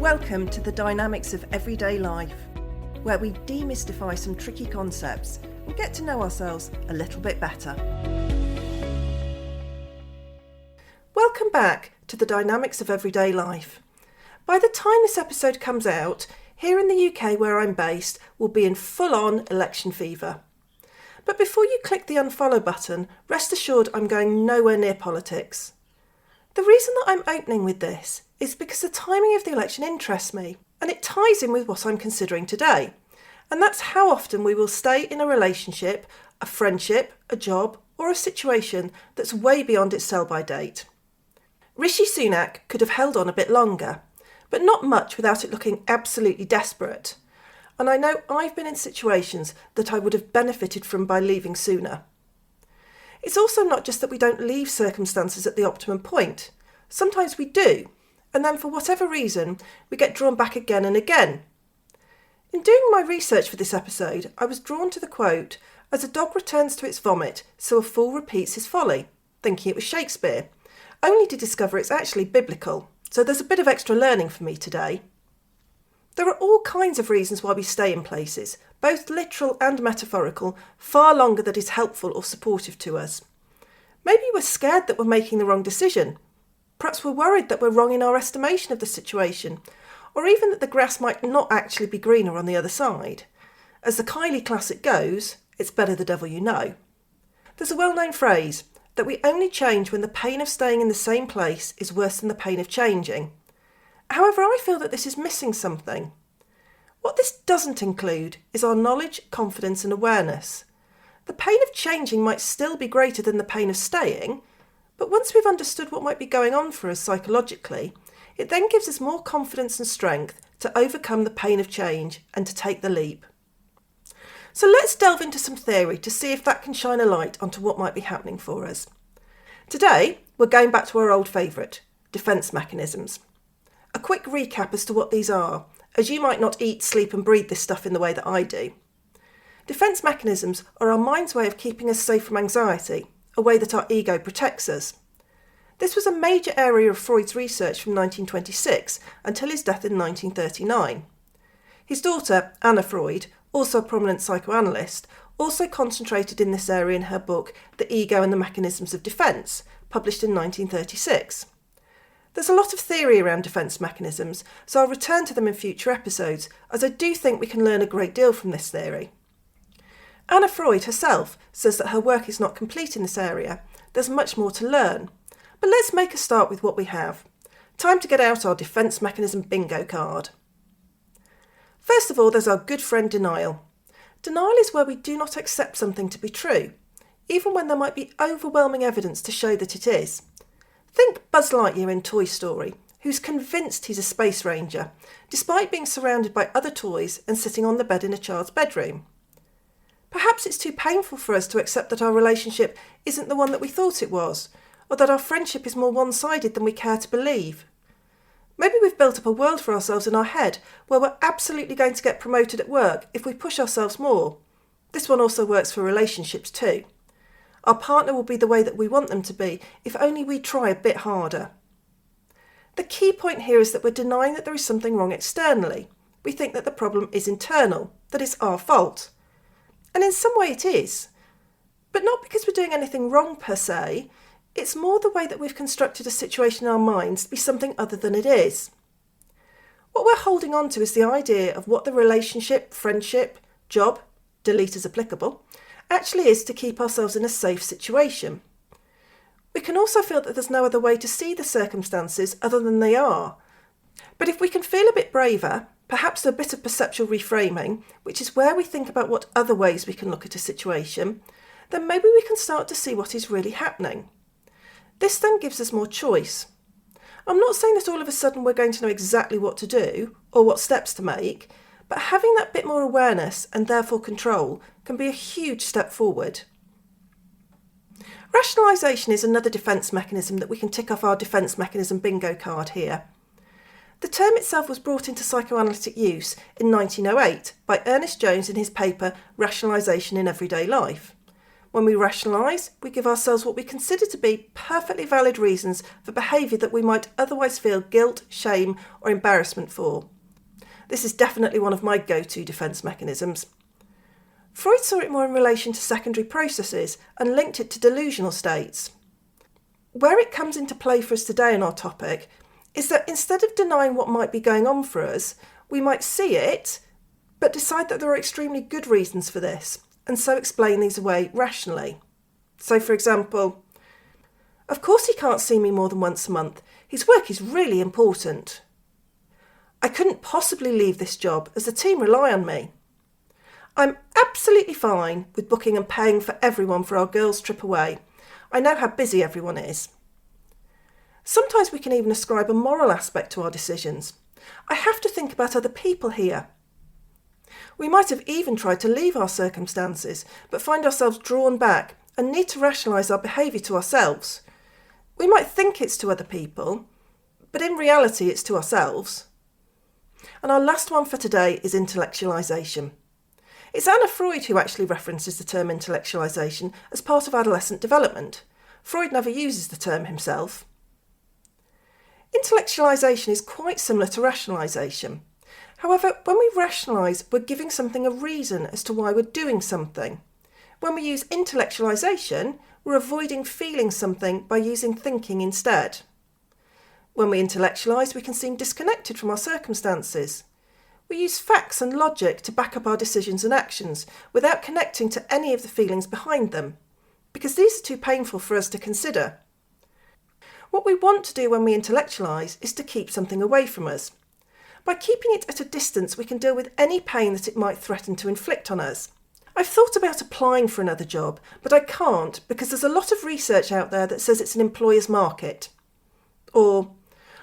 Welcome to the Dynamics of Everyday Life, where we demystify some tricky concepts and get to know ourselves a little bit better. Welcome back to the Dynamics of Everyday Life. By the time this episode comes out, here in the UK where I'm based, we'll be in full-on election fever. But before you click the unfollow button, rest assured I'm going nowhere near politics. The reason that I'm opening with this is because the timing of the election interests me, and it ties in with what I'm considering today. And that's how often we will stay in a relationship, a friendship, a job, or a situation that's way beyond its sell-by date. Rishi Sunak could have held on a bit longer, but not much without it looking absolutely desperate. And I know I've been in situations that I would have benefited from by leaving sooner. It's also not just that we don't leave circumstances at the optimum point. Sometimes we do, and then for whatever reason, we get drawn back again and again. In doing my research for this episode, I was drawn to the quote, "As a dog returns to its vomit, so a fool repeats his folly," thinking it was Shakespeare, only to discover it's actually biblical, so there's a bit of extra learning for me today. There are all kinds of reasons why we stay in places, both literal and metaphorical, far longer than is helpful or supportive to us. Maybe we're scared that we're making the wrong decision. Perhaps we're worried that we're wrong in our estimation of the situation, or even that the grass might not actually be greener on the other side. As the Kylie classic goes, it's better the devil you know. There's a well-known phrase that we only change when the pain of staying in the same place is worse than the pain of changing. However, I feel that this is missing something. What this doesn't include is our knowledge, confidence and awareness. The pain of changing might still be greater than the pain of staying, but once we've understood what might be going on for us psychologically, it then gives us more confidence and strength to overcome the pain of change and to take the leap. So let's delve into some theory to see if that can shine a light onto what might be happening for us. Today, we're going back to our old favourite, defence mechanisms. A quick recap as to what these are, as you might not eat, sleep and breathe this stuff in the way that I do. Defence mechanisms are our mind's way of keeping us safe from anxiety, a way that our ego protects us. This was a major area of Freud's research from 1926 until his death in 1939. His daughter, Anna Freud, also a prominent psychoanalyst, also concentrated in this area in her book The Ego and the Mechanisms of Defence, published in 1936. There's a lot of theory around defence mechanisms, so I'll return to them in future episodes, as I do think we can learn a great deal from this theory. Anna Freud herself says that her work is not complete in this area. There's much more to learn. But let's make a start with what we have. Time to get out our defence mechanism bingo card. First of all, there's our good friend denial. Denial is where we do not accept something to be true, even when there might be overwhelming evidence to show that it is. Think Buzz Lightyear in Toy Story, who's convinced he's a space ranger, despite being surrounded by other toys and sitting on the bed in a child's bedroom. Perhaps it's too painful for us to accept that our relationship isn't the one that we thought it was, or that our friendship is more one-sided than we care to believe. Maybe we've built up a world for ourselves in our head where we're absolutely going to get promoted at work if we push ourselves more. This one also works for relationships too. Our partner will be the way that we want them to be if only we try a bit harder. The key point here is that we're denying that there is something wrong externally. We think that the problem is internal, that it's our fault. And in some way it is. But not because we're doing anything wrong per se, it's more the way that we've constructed a situation in our minds to be something other than it is. What we're holding on to is the idea of what the relationship, friendship, job, delete as applicable, actually is to keep ourselves in a safe situation. We can also feel that there's no other way to see the circumstances other than they are. But if we can feel a bit braver, perhaps a bit of perceptual reframing, which is where we think about what other ways we can look at a situation, then maybe we can start to see what is really happening. This then gives us more choice. I'm not saying that all of a sudden we're going to know exactly what to do or what steps to make, but having that bit more awareness and therefore control can be a huge step forward. Rationalisation is another defence mechanism that we can tick off our defence mechanism bingo card here. The term itself was brought into psychoanalytic use in 1908 by Ernest Jones in his paper Rationalisation in Everyday Life. When we rationalise, we give ourselves what we consider to be perfectly valid reasons for behaviour that we might otherwise feel guilt, shame or embarrassment for. This is definitely one of my go-to defence mechanisms. Freud saw it more in relation to secondary processes and linked it to delusional states. Where it comes into play for us today in our topic is that instead of denying what might be going on for us, we might see it, but decide that there are extremely good reasons for this, and so explain these away rationally. So, for example, of course he can't see me more than once a month. His work is really important. I couldn't possibly leave this job as the team rely on me. I'm absolutely fine with booking and paying for everyone for our girls' trip away. I know how busy everyone is. Sometimes we can even ascribe a moral aspect to our decisions. I have to think about other people here. We might have even tried to leave our circumstances, but find ourselves drawn back and need to rationalise our behaviour to ourselves. We might think it's to other people, but in reality it's to ourselves. And our last one for today is intellectualisation. It's Anna Freud who actually references the term intellectualisation as part of adolescent development. Freud never uses the term himself. Intellectualisation is quite similar to rationalisation. However, when we rationalise, we're giving something a reason as to why we're doing something. When we use intellectualisation, we're avoiding feeling something by using thinking instead. When we intellectualise, we can seem disconnected from our circumstances. We use facts and logic to back up our decisions and actions without connecting to any of the feelings behind them, because these are too painful for us to consider. What we want to do when we intellectualise is to keep something away from us. By keeping it at a distance, we can deal with any pain that it might threaten to inflict on us. I've thought about applying for another job, but I can't because there's a lot of research out there that says it's an employer's market. Or,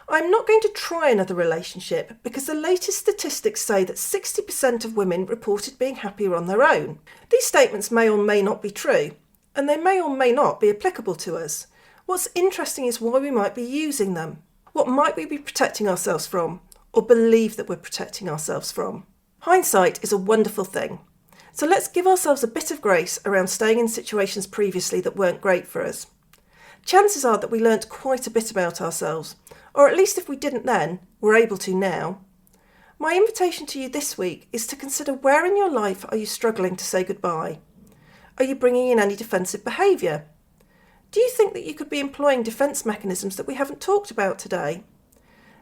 I'm not going to try another relationship because the latest statistics say that 60% of women reported being happier on their own. These statements may or may not be true, and they may or may not be applicable to us. What's interesting is why we might be using them. What might we be protecting ourselves from, or believe that we're protecting ourselves from? Hindsight is a wonderful thing. So let's give ourselves a bit of grace around staying in situations previously that weren't great for us. Chances are that we learnt quite a bit about ourselves, or at least if we didn't then, we're able to now. My invitation to you this week is to consider where in your life are you struggling to say goodbye? Are you bringing in any defensive behaviour? Do you think that you could be employing defence mechanisms that we haven't talked about today?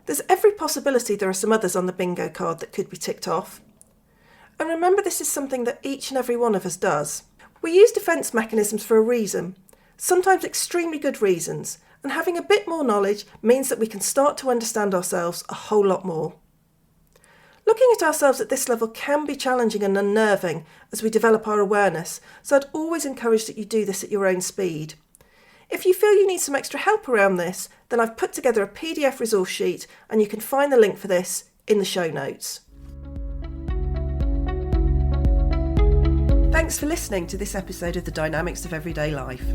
There's every possibility there are some others on the bingo card that could be ticked off. And remember, this is something that each and every one of us does. We use defence mechanisms for a reason, sometimes extremely good reasons, and having a bit more knowledge means that we can start to understand ourselves a whole lot more. Looking at ourselves at this level can be challenging and unnerving as we develop our awareness, so I'd always encourage that you do this at your own speed. If you feel you need some extra help around this, then I've put together a PDF resource sheet and you can find the link for this in the show notes. Thanks for listening to this episode of The Dynamics of Everyday Life.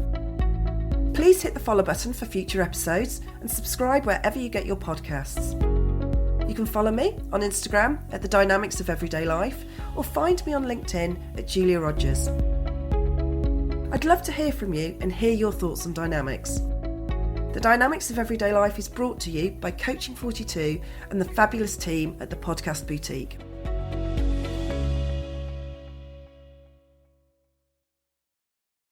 Please hit the follow button for future episodes and subscribe wherever you get your podcasts. You can follow me on Instagram at The Dynamics of Everyday Life or find me on LinkedIn at Julia Rogers. I'd love to hear from you and hear your thoughts on dynamics. The Dynamics of Everyday Life is brought to you by Coaching 42 and the fabulous team at the Podcast Boutique.